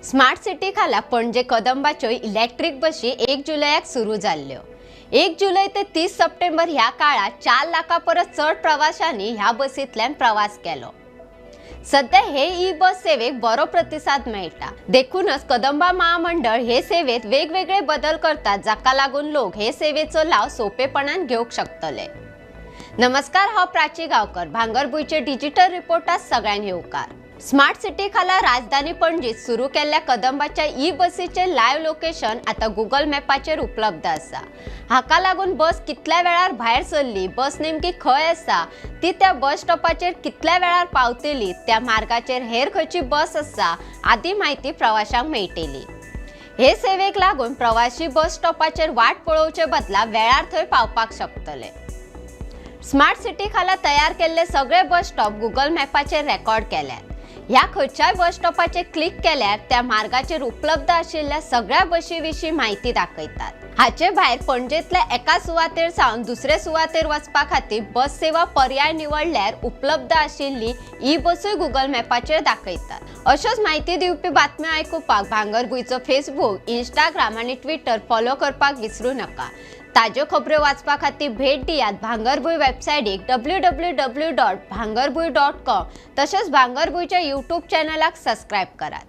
Smart city खाला पणजे कदंबाच्यो electric बसी 1 जुलयाक सुरू जाल्ल्यो। 1 जुलै ते 30 सप्टेंबर ह्या काळात 4 लाखां परस चड प्रवाशांनी ह्या बसींतल्यान प्रवास केलो। सध्या हे ई बस सेवेक बरो प्रतिसाद मेळटा। देखूनच कदंबा महामंडळ हे सेवेत वेगवेगळे बदल करतात, जाका लागून लोक हे सेवेचो लाव सोपेपणान घेवंक शकतले। नमस्कार, हांव प्राची गांवकर। भांगरभूंयचे डिजिटल रिपोर्टात सगळ्यांक येवकार। स्मार्ट सिटी खाला राजधानी पणजीत सुरू केल्ल्या कदंबाच्या ई बसीचे लायव्ह लोकेशन आता गुगल मॅपाचेर उपलब्ध आसा। हाका लागून बस कितल्या वेळार भायर सरली, बस नेमकी खंय आसा, ती त्या बस स्टॉपाचेर कितल्या वेळार पावतली, त्या मार्गाचेर हेर खंयची बस आसा आदी माहिती प्रवाशांक मेळटली। हे सेवेक लागून प्रवासी बस स्टॉपाचेर वाट पळोवचे बदला वेळार थंय पावपाक शकतले। स्मार्ट सिटी खाला तयार केल्ले सगळे बस स्टॉप गुगल मॅपाचेर रेकॉर्ड केल्यात। ह्या खंयच्याय बस स्टॉपाचेर क्लिक केल्यार त्या मार्गाचेर उपलब्ध आशिल्ल्या सगळ्या बशी विशीं माहिती दाखयतात। हाचे भायर पणजेंतल्या एका सुवातेर सावन दुसरे सुवातेर वचपा खातीर बस सेवा पर्याय निवडल्यार उपलब्ध आशिल्ली ई बसूय गुगल मॅपाचेर दाखयतात। अश्योच माहिती दिवपी बातम्यो आयकुपाक भांगरभूंयचो फेसबुक, इंस्टाग्राम आनी ट्विटर फॉलो करपाक विसरूं नाका। ताज्यो खबरो वाचपा खातीर भेट दियात भांगरभूंय वेबसायटीक www.bhangarбуй.com तशेंच भांगरभूंयच्या यूट्यूब चॅनलाक सबस्क्रायब करात।